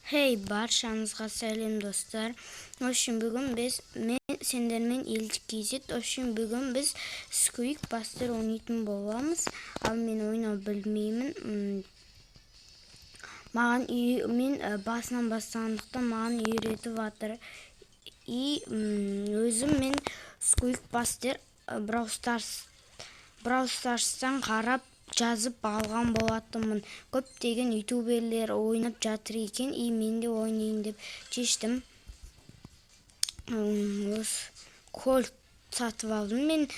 Hey barşаңызға сәлем достар. Ошын бүгін мен сендермен Элдик KZ. Ошын бүгін біз Squeak Buster ойнайтын боламыз. Ал мен ойнау білмеймін. Мен басынан бастағандықтан маған үйретіп жатыр. Өзім мен Squeak Buster Brawl Stars'тан қарап жазып алған болатынмын. Көптеген ютуберлер ойнап жатыр екен, мен де ойнайын деп шештім. Кольт сатып алдым. Мен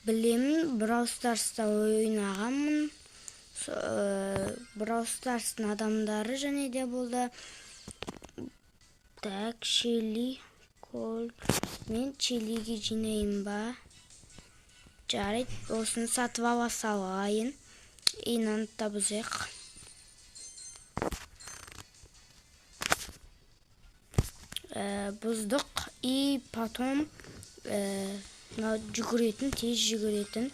білемін, Brawl Stars'та ойнағанмын. Brawl Stars'тың адамдары және де болды. Так, Шелли, Кольт. Мен Шеллиге жинайын ба? Жарайды, осыны сатып ала салайын. Инаны табызайық. Бұздық. Потом жүгіретін, тез жүгіретін.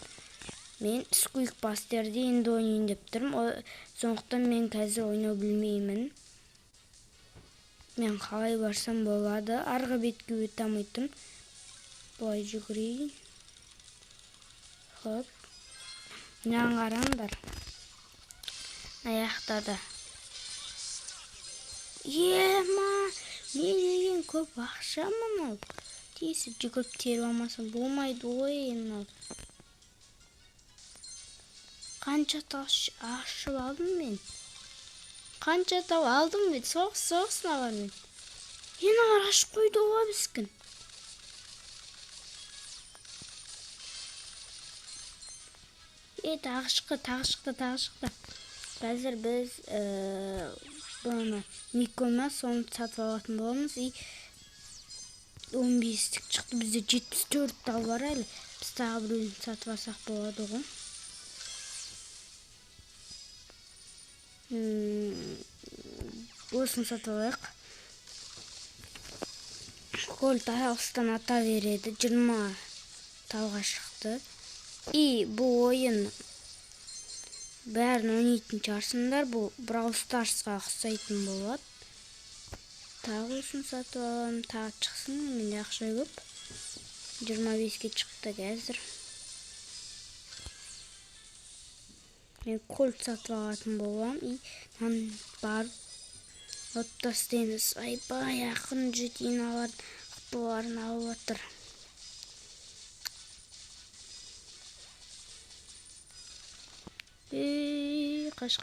Мен Squeak Buster'ді енді ойнайын деп тұрмын. Сондықтан мен қазір ойнау білмеймін. Мен қалай барсам болады. Арғы бетке өте алмайтын. Бұлай жүгірейін. Хоп. Мынаған қараңдар. Аяқтады. Ема, не деген көп ақша мынау. Тесіп жүгіріп теріп алмасам болмайды ғой мынау. Қанша ашып алдым мен. Қанша тау алдым мен. Соғысына бар мен. Ені қараш қойды оға біскін. Тағы шықты. Қазір біз бұны Никома соны сатып алатын боламыз. 15-тік шықты. Бізде 74 тал бар әлі. Біз тағы біреуін сатып алсақ болады ғой. Осыны сатып алайық. Кольт алыстан ата береді. 20 талға шықты. Бұл ойын бәрін ойнайтын шығарсыңдар. Бұл Brawl Stars'қа ұқсайтын болады. Тағы осыны сатып аламын. Тағы шықсын. Менде ақша көп. 25-ке шықты қазір. Мен Кольт сатып алатын болам. Барып оттастаймыз. Айбай ақын жетиналардың қыпыларын алып отыр. Қаш.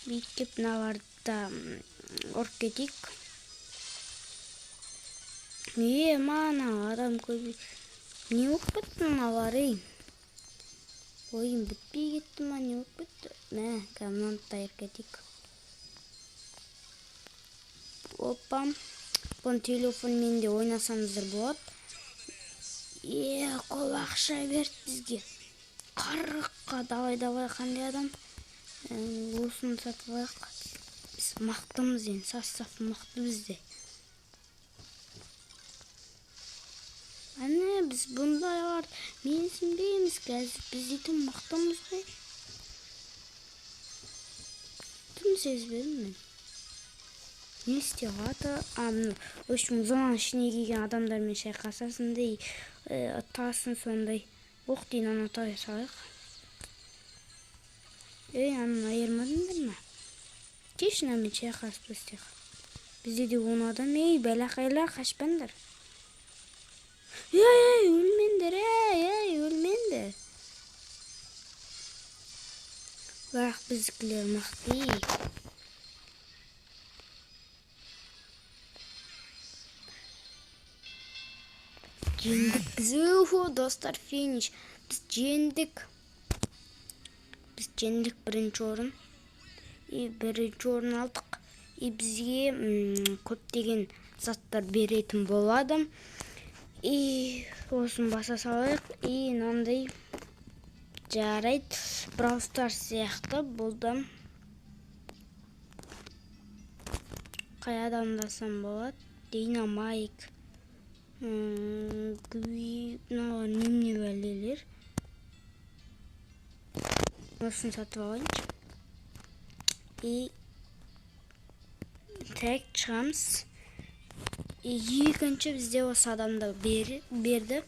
Бейткеп мыналарды ұрып кетейік. Мана адам көбей. Не өп бітті мыналар, ойын бітпей кетті ма, не өп бітті? Мынаны тайыр кетейік. Опам. Бұны телефонмен де ойнасаңыздар болады. Қол ақша берді бізге. 40-қа давай қандай адам. Осыны сатып алайық. Біз мақтымыз енді. Састап мақты бізде. Біз бұндай бар. Мен сенбейміз қазір. Біз дейтін мақтымыз ғой. Түн сезбедім мен. Не істеп аты? Өшім заман ішіне келген адамдармен шайқасасындай тасын сондай. Дейін ана тауя салайық. Анын айырмадыңдар ма? Кешін әмен шайқасып өстек. Бізде де 10 адам. Бәлақайлар қашпандар. Өлмендер, өлмендер. Бірақ біздікілер мақты. Жеңдік біз. Достар, финиш. Біз жеңдік. Бірінші орын. Бірінші орын алдық. Бізге көптеген заттар беретін болады. Осын баса салайық. Нандай жарайды. Brawl Stars сияқты болды. Қай адамдасам болады? Динамайк. Немне бәлелер. Осыны сатып алайыншы. tek çıkamiz. Екінші бізде осы адамды берді.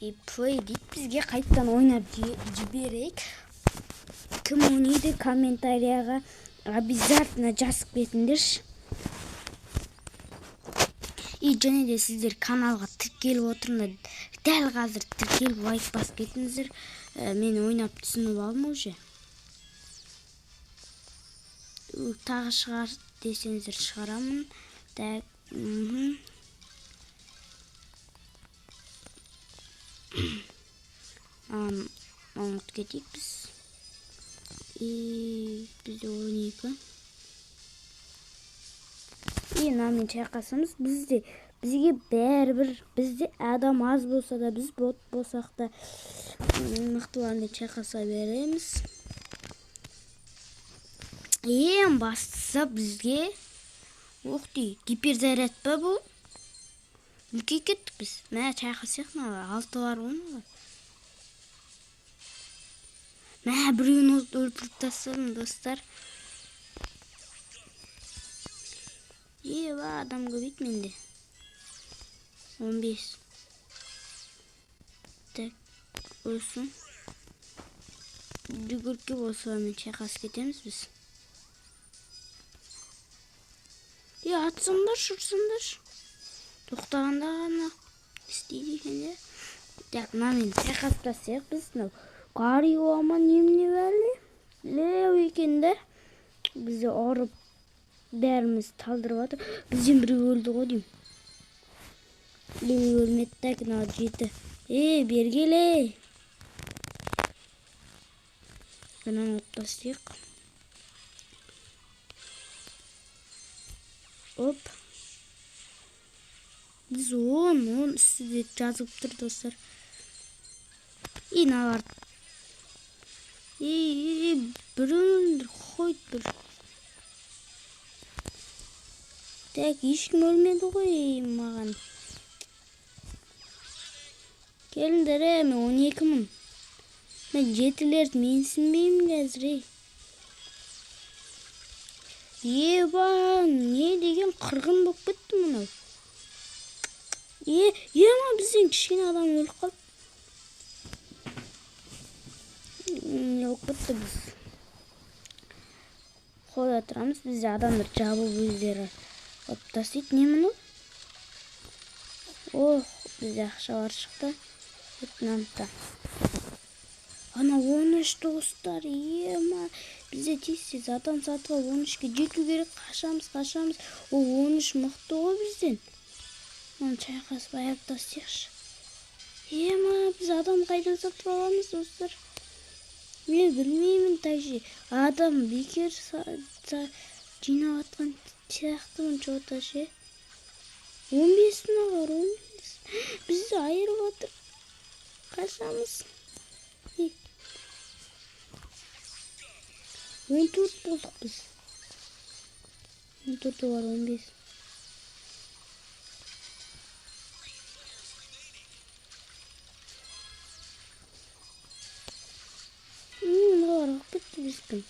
Play deyip bizge kayıttan oynap жиберейік. Кім ойнайды комментарияға обязательно жазып кетіңдерші. Және де сіздер каналға тіркеліп отырыңдар. Дәл қазір тіркеліп лайк басып кетіңіздер. Мен ойнап түсініп алдым уже. Тағы шығар десеңіздер шығарамын. Так. Ұмыт кетейік біз. Бізде ойнайық. Намен шайқасымыз бізге бәрібір, бізде адам аз болса да, біз бот болсақ та мықтылармен шайқаса береміз. Ең бастысы бізге гиперзаряд па бұл? Үлкей кеттік біз. Мә шайқасақ мына 6 бар оны. Мә біреуін өлтіріп тастадым достар. Адам көбейт менде. 15. Так, өлсін. Жүгірке болсылармен шайқас кетеміз біз. Атсыңдар, шұрсыңдар. Тоқтағанда ғана істейді екенде. Так, мынамен шайқастасақ біз. Қарио аман еміне бәрі. Леу екенде. Бізді орып бәріміз талдырып атыр. Бізден бірі өлді ғой дейм. Өлметтік, жеті. Бергеле. Бұнан оттасық. Оп. Біз 10 үстіде жазып тұр достар. Налар. Бірін қойд бір. Так, ешкім өлмеді ғой маған. Келіндер, мен 12 мың. Мен жетілерді менсінбеймін қазір. Не деген қырғын болып кетті мұнау. Ема бізден кішкене адам өліп қалды. Өліп кетті біз. Қоя тұрамыз, бізде адамдар жабылып өздері оптасайды. Не мұны? Бізде ақшалар шықты. Етнамта. Ана 13 достар. Ема бізде тез адам сатыға 13-ке жету керек. Қашамыз. 13 мықты ғой бізден. Оны шайқасып аяқтасықшы. Ема біз адам қайдан сатып аламыз достар? Мен білмеймін тәжі. Адам бекер жинап атқан сияқтымын жота ше. 15-іне бар, 15. Бізді айырып отыр. Қашамыз. 14 болдық біз. 14 бар, 15. Мыналар өкпетті біздің.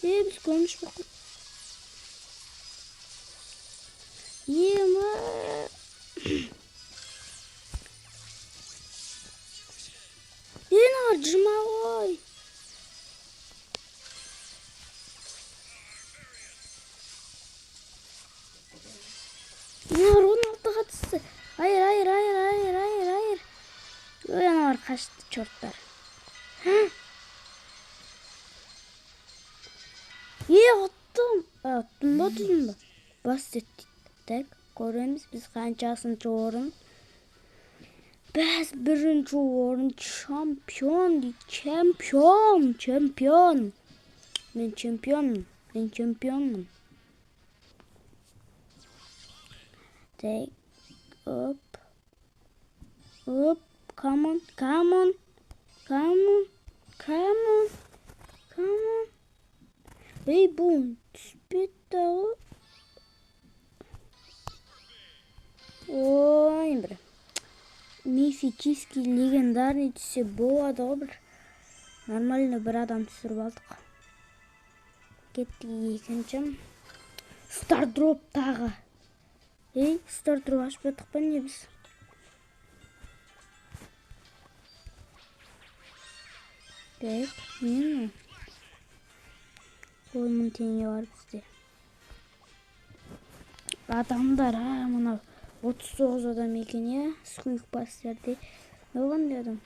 Біз көміш бұқып. Ема. Налар жырма ғой. Налар 16-ға түсті. Айыр. Налар қашты чорттар. Оттым ба түзім ба? Бас еттік. Так, көреміз біз қаншасыншы орын. Біз бірінші орын чемпион дейді. Чемпион. Мен чемпионмын. Так, оп. Come on. Бұл түспетті ғой. Ой, бір. мифический легендарный түссе болады ғой, бір нормально бір адам түсіріп алдық. Кеттік екінші. Стардроп тағы. Стардроп ашпадық па не біз? Так, не? 10.000 теңге бар бізде. Адамдар, мына 39 адам екен, я? Сквик пастерде. Не болғандай адам?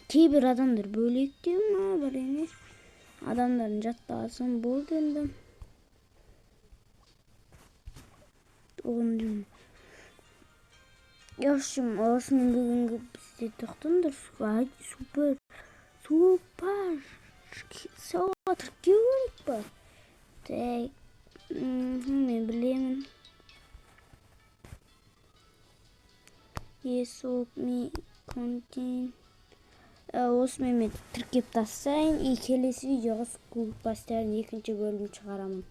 Кейбір адамдар бөлектеу ма, бір емес. Адамдарын жаттағасын болды енді. Оғын Яшым, осының бүгінгі бізде тоқтыңдыр. Супер. Супер. Соға тіркеу керек па? Так. Мен білемін. Есоп ми контент. Осымен мен тіркеп тастайын. Келесі видеоға скул пастерін екінші бөлім шығарамын.